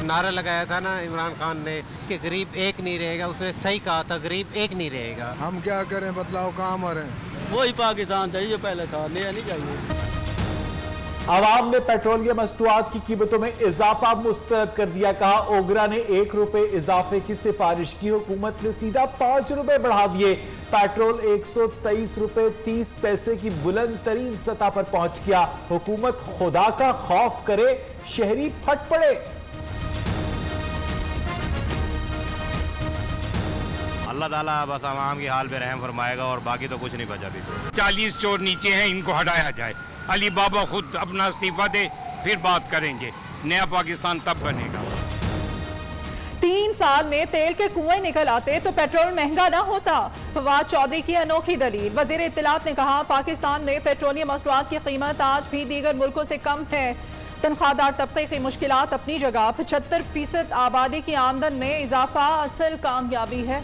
नारा लगाया था ना इमरान खान ने कि गरीब एक नहीं रहेगा, उसने सही कहा था, गरीब एक नहीं रहेगा। हम क्या करें, बदलाव कहाँ मरें? वही पाकिस्तान चाहिए जो पहले था, नया नहीं चाहिए। आवाम ने पेट्रोलियम मस्तूआत की कीमतों में इजाफा मुस्तरद कर दिया। कहा ओगरा ने 1 रुपए इजाफे की सिफारिश की, हुकूमत ने सीधा 5 रुपए बढ़ा दिए। पेट्रोल 123 रुपए 30 पैसे की बुलंद तरीन सतह पर पहुंच गया। हुकूमत खुदा का खौफ करे, शहरी फट पड़े। अल्लाह ताला बस आवाम की हाल पे रहम फरमाएगा और बाकी तो कुछ नहीं बचा अभी। 40 चोर नीचे हैं, इनको हटाया जाए। अली बाबा खुद अपना इस्तीफा दे, फिर बात करेंगे। नया पाकिस्तान तब बनेगा। 3 साल में तेल के कुएं निकल आते तो पेट्रोल महंगा ना होता। फवाद चौधरी की अनोखी दलील। वजीर इत्तलात ने कहा पाकिस्तान में पेट्रोलियम मसनूआत की कीमत आज भी दीगर मुल्कों से कम है। तनख्वाहदार तबके की मुश्किलात अपनी जगह, 75% आबादी की आमदन में इजाफा असल कामयाबी है।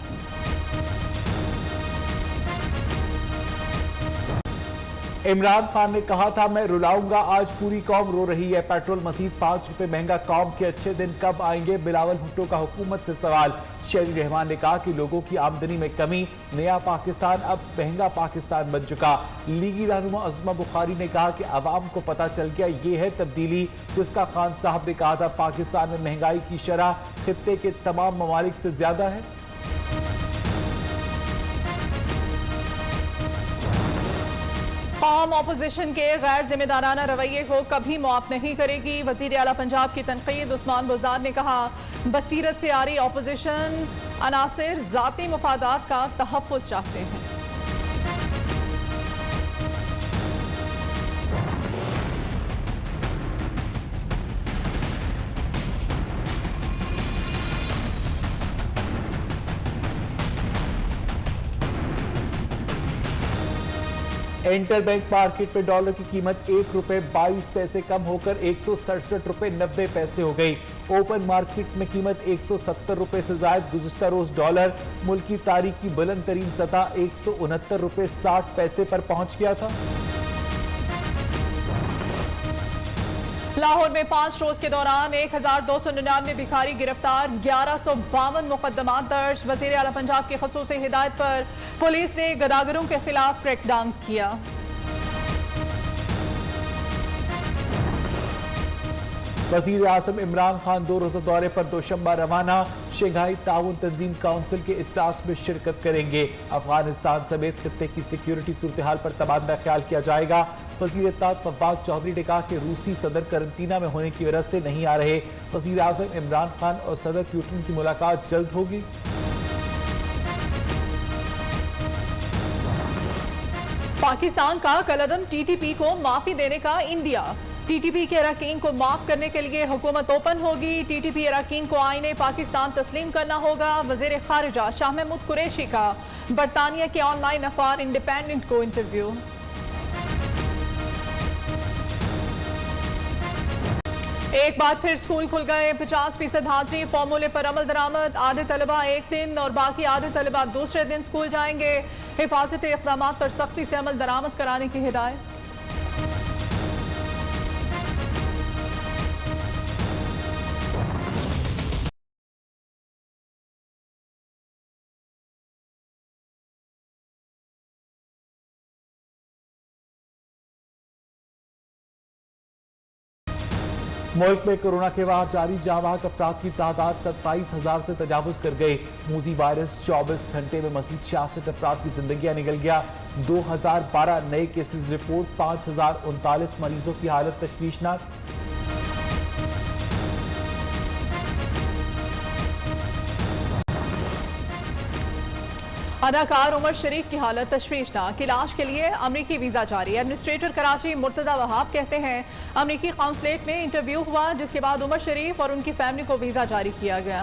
इमरान खान ने कहा था मैं रुलाऊंगा, आज पूरी कौम रो रही है। पेट्रोल मजीद 5 रुपए महंगा, कौम के अच्छे दिन कब आएंगे? बिलावल भुट्टो का हुकूमत से सवाल। शहरी रहमान ने कहा कि लोगों की आमदनी में कमी, नया पाकिस्तान अब महंगा पाकिस्तान बन चुका। लीगी रहनुमा अज़मा बुखारी ने कहा कि अवाम को पता चल गया ये है तब्दीली जिसका खान साहब ने कहा था पाकिस्तान में महंगाई की शरह खित्ते के तमाम ममालिक से ज्यादा है। कौम अपोजिशन के गैर जिम्मेदाराना रवैये को कभी मुआफ नहीं करेगी। वजीर आला पंजाब की तनकीद। उस्मान बुज़दार ने कहा बसीरत से आ रही अपोजिशन अनासिर जाती मफादात का तहफ़्फ़ुज़ चाहते हैं। इंटरबैंक मार्केट में डॉलर की कीमत 1 रुपए 22 पैसे कम होकर 167 रुपए 90 पैसे हो गई। ओपन मार्केट में कीमत 170 रुपए से जायद गुज़िश्ता रोज डॉलर मुल्क की तारीख की बुलंद तरीन सतह 169 रुपए 60 पैसे पर पहुंच गया था। लाहौर में 5 रोज के दौरान 1299 भिखारी गिरफ्तार, 1152 मुकदमात दर्ज। वजीर आला पंजाब की खसूसी हिदायत पर पुलिस ने गदागरों के खिलाफ क्रैकडाउन किया। वजीर आज़म इमरान खान 2 रोज़ा दौरे पर दोशंबा रवाना। शंघाई ताउन तंजीम काउंसिल के इजलास में शिरकत करेंगे। अफगानिस्तान समेत खित्ते की सिक्योरिटी सूरत हाल पर तबादला ख्याल किया जाएगा। वजीर इत्तलात फवाद चौधरी ने कहा कि रूसी सदर करंटीना में होने की वजह से नहीं आ रहे। वजीर आज़म इमरान खान और सदर पुतिन की मुलाकात जल्द होगी। पाकिस्तान का कलअदम टीटीपी को माफी देने का इंदिया। टीटीपी के अरकान को माफ करने के लिए हुकूमत ओपन होगी। टीटीपी अरकान को आईने पाकिस्तान तस्लीम करना होगा। वजीर खारिजा शाह महमूद कुरैशी का बरतानिया के ऑनलाइन अखबार इंडिपेंडेंट को इंटरव्यू। एक बार फिर स्कूल खुल गए, 50% हाजिरी, फॉर्मूले पर अमल दरामद। आधे तलबा एक दिन और बाकी आधे तलबा दूसरे दिन स्कूल जाएंगे। हिफाजती इक़दाम पर सख्ती से अमल दरामद कराने की हिदायत। मुल्क में कोरोना के बाद जारी जावाक अफराद की तादाद 27,000 से तजावुज कर गई। मूजी वायरस 24 घंटे में मजीद 66 अफराद की जिंदगियां निकल गया। 2012 नए केसेस रिपोर्ट, 5,039 मरीजों की हालत तशवीशनाक। अदाकार उमर शरीफ की हालत तशवीशनाक, इलाज के लिए अमरीकी वीजा जारी। एडमिनिस्ट्रेटर कराची मुर्तजा वहाब कहते हैं अमरीकी काउंसलेट में इंटरव्यू हुआ जिसके बाद उमर शरीफ और उनकी फैमिली को वीजा जारी किया गया।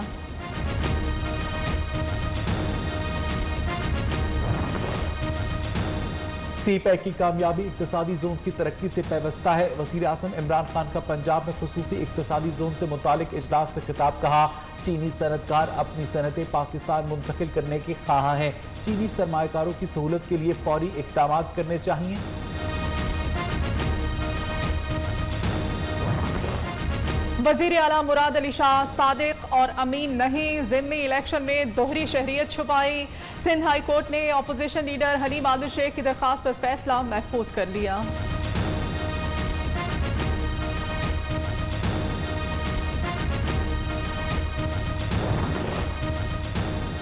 सी पैक की कामयाबी इक्तसादी जोन की तरक्की से पैवस्ता है। वज़ीर आज़म इमरान खान का पंजाब में खुसूसी इक्तसादी जोन से मुतालिक इजलास से खिताब। कहा चीनी सनतकार अपनी सनतें पाकिस्तान मुंतकिल करने के ख्वाह हैं। चीनी सरमाकारों की सहूलत के लिए फौरी इक़दाम करने चाहिए। वजीर आला मुराद अली शाह सादिक और अमीन नहीं, ज़िम्मी इलेक्शन में दोहरी शहरियत छुपाई। सिंध हाई कोर्ट ने अपोजिशन लीडर हलीम आदिल शेख की दरखास्त पर फैसला महफूज कर लिया।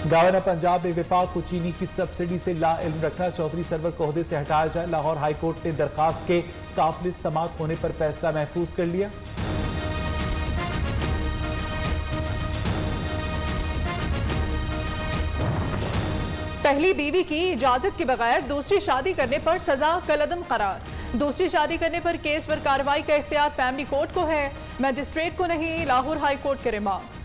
गवर्नर पंजाब ने विफाक को चीनी की सब्सिडी से लाइल्म रखा, चौधरी सरवर को ओहदे से हटाया जाए। लाहौर हाई कोर्ट ने दरखास्त के काबिल समाअत होने पर फैसला महफूज कर लिया। पहली बीवी की इजाजत के बगैर दूसरी शादी करने पर सजा कलअदम करार। दूसरी शादी करने पर केस पर कार्रवाई का इख्तियार फैमिली कोर्ट को है, मजिस्ट्रेट को नहीं। लाहौर हाई कोर्ट के रिमार्क्स।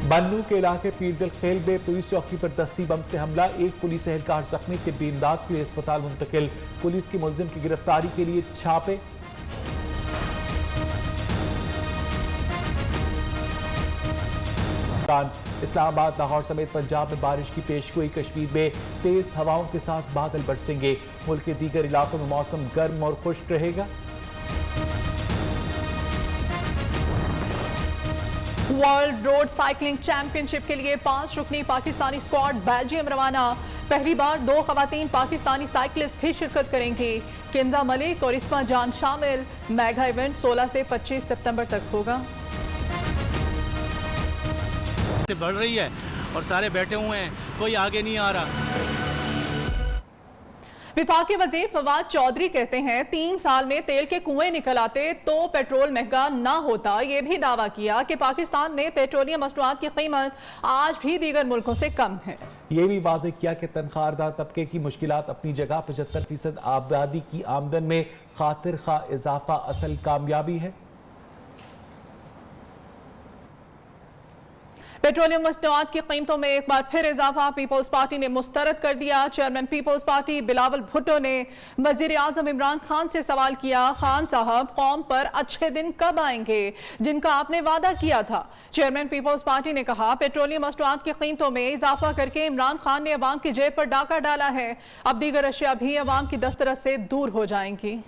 बन्नू के इलाके पीरगल खेल में पुलिस चौकी पर दस्ती बम से हमला, एक पुलिस एहलकार जख्मी, तिब्बी इमदाद के लिए अस्पताल मुंतकिल। पुलिस की मुलजिम की गिरफ्तारी के लिए छापे। इस्लामाबाद लाहौर समेत पंजाब में बारिश की पेशगोई, कश्मीर में तेज हवाओं के साथ बादल बरसेंगे। मुल्क के दीगर इलाकों में मौसम गर्म और खुश्क रहेगा। वर्ल्ड रोड साइकिलिंग चैंपियनशिप के लिए 5 रुकनी पाकिस्तानी स्क्वाड बेल्जियम रवाना। पहली बार 2 खवातीन पाकिस्तानी साइकिलिस्ट भी शिरकत करेंगी। किंदा मलिक और इस्मा जान शामिल। मेगा इवेंट 16 से 25 सितंबर तक होगा। बढ़ रही है और सारे बैठे हुए हैं, कोई आगे नहीं आ रहा। विफाकी वजीर फवाद चौधरी कहते हैं 3 साल में तेल के कुएं निकल आते तो पेट्रोल महंगा ना होता। ये भी दावा किया कि पाकिस्तान में पेट्रोलियम मसनूआत की कीमत आज भी दीगर मुल्कों से कम है। ये भी वाज़ेह किया कि तनख्वाहदार तबके की मुश्किलात अपनी जगह, 75% आबादी की आमदन में खातिर खा इजाफा असल कामयाबी है। पेट्रोलियम मसनूआत की कीमतों में एक बार फिर इजाफा पीपल्स पार्टी ने मुस्तरद कर दिया। Chairman Peoples Party Bilawal Bhutto ने वजीर आजम इमरान खान से सवाल किया, खान साहब कौम पर अच्छे दिन कब आएंगे जिनका आपने वादा किया था। चेयरमैन पीपल्स पार्टी ने कहा पेट्रोलियम मसनूआत की कीमतों में इजाफा करके इमरान खान ने अवाम की जेब पर डाका डाला है, अब दीगर अशिया भी अवाम की दस्तरस से दूर हो जाएंगी।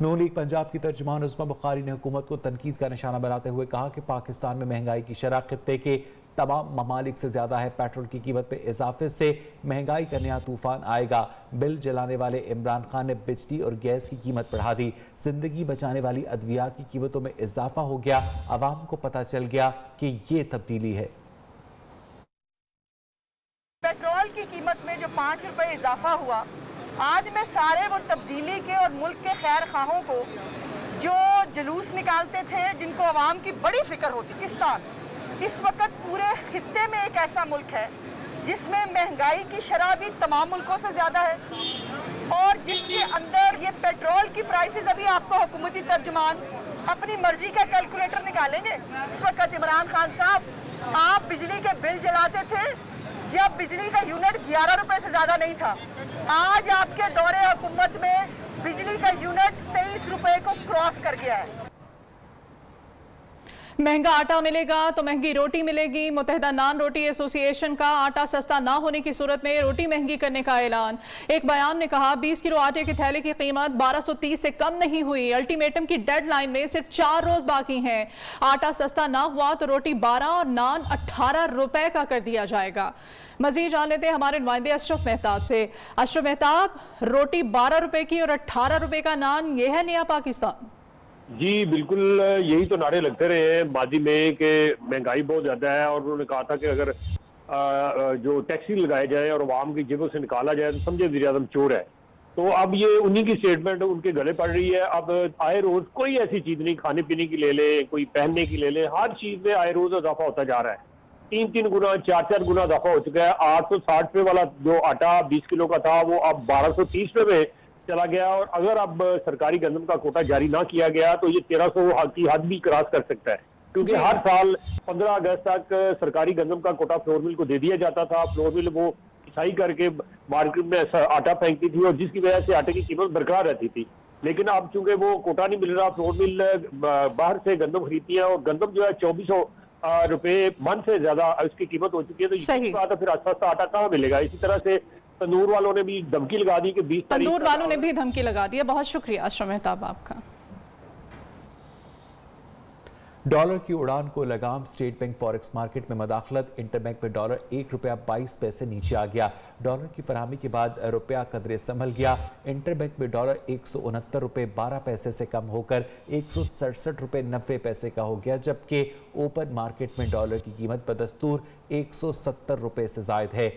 नून लीग पंजाब की तर्जुमान उस्मा बुखारी ने हुकूमत को तनकीद का निशाना बनाते हुए कहा कि पाकिस्तान में महंगाई की शरह खित्ते के तमाम ममालिक से ज्यादा है। पेट्रोल की कीमत में इजाफे से महंगाई का नया तूफान आएगा। बिल जलाने वाले इमरान खान ने बिजली और गैस की कीमत बढ़ा दी। जिंदगी बचाने वाली अद्वियात की कीमतों में इजाफा हो गया। अवाम को पता चल गया कि ये तब्दीली है। पेट्रोल की कीमत में जो 5 रुपए इजाफा हुआ, आज मैं सारे वो तब्दीली के और मुल्क के खैर खाहों को जो जुलूस निकालते थे, जिनको अवाम की बड़ी फिक्र होती। पाकिस्तान इस वक्त पूरे खित्ते में एक ऐसा मुल्क है जिसमें महंगाई की शरह भी तमाम मुल्कों से ज़्यादा है और जिसके अंदर ये पेट्रोल की प्राइसेस अभी आपको हुकूमती तर्जुमान अपनी मर्जी का कैलकुलेटर निकालेंगे। इस वक्त इमरान खान साहब, आप बिजली के बिल जलाते थे जब बिजली का यूनिट 11 रुपए से ज़्यादा नहीं था। आज आपके दौरे हुकूमत में बिजली का यूनिट 23 रुपए को क्रॉस कर गया है। महंगा आटा मिलेगा तो महंगी रोटी मिलेगी। मुत्तहिदा नान रोटी एसोसिएशन का आटा सस्ता ना होने की सूरत में रोटी महंगी करने का ऐलान। एक बयान में कहा 20 किलो आटे के थैले की कीमत 1230 से कम नहीं हुई। अल्टीमेटम की डेडलाइन में सिर्फ 4 रोज बाकी हैं। आटा सस्ता ना हुआ तो रोटी 12 और नान 18 रुपए का कर दिया जाएगा। मजीद जान लेते हैं हमारे नुमाइंदे अशरफ मेहताब से। अशरफ मेहताब, रोटी 12 रुपए की और 18 रुपए का नान, यह है नया पाकिस्तान? जी बिल्कुल, यही तो नारे लगते रहे हैं माजी में कि महंगाई बहुत ज़्यादा है और उन्होंने कहा था कि अगर जो टैक्सी लगाए जाए और आवाम की जेबों से निकाला जाए तो समझे वज़ीर-ए-आज़म चोर है। तो अब ये उन्हीं की स्टेटमेंट उनके गले पड़ रही है। अब आए रोज़ कोई ऐसी चीज़ नहीं, खाने पीने की ले ले, कोई पहनने की ले ले, हर चीज़ में आए रोज़ इजाफा होता जा रहा है। 3-3 गुना 4-4 गुना इजाफा हो चुका है। 860 रुपये वाला जो आटा 20 किलो का था वो अब 1230 रुपये में चला गया और अगर अब सरकारी गंदम का कोटा जारी ना किया गया तो ये 1300 की हद भी क्रॉस कर सकता है, क्योंकि हर साल 15 अगस्त तक सरकारी गंदम का कोटा फ्लोर मिल को दे दिया जाता था। फ्लोर मिल वो पिसाई करके मार्केट में आटा फेंकती थी और जिसकी वजह से आटे की कीमत बरकरार रहती थी। लेकिन अब चूंकि वो कोटा नहीं मिल रहा, फ्लोर मिल बाहर से गंदम खरीदती है और गंदम जो है 2400 रुपए मन से ज्यादा इसकी कीमत हो चुकी है। तो सही। ये बात है, फिर सस्ता आटा कहाँ मिलेगा? इसी तरह से तंदूर वालों ने भी धमकी लगा दी कि 20 तारीख तंदूर वालों ने भी धमकी लगा दी है। बहुत शुक्रिया आश्रम मेहताब आपका। डॉलर की उड़ान को लगाम, स्टेट बैंक फॉरेक्स मार्केट में मदाखलत, इंटरबैंक में डॉलर 1 रुपया 22 पैसे नीचे आ गया। डॉलर की फरहमी के बाद रुपया कदरे संभल गया। इंटरबैंक में डॉलर 169 रुपये 12 पैसे से कम होकर 167 रुपये 90 पैसे का हो गया, जबकि ओपन मार्केट में डॉलर की कीमत बदस्तूर 170 रुपये से जायद है।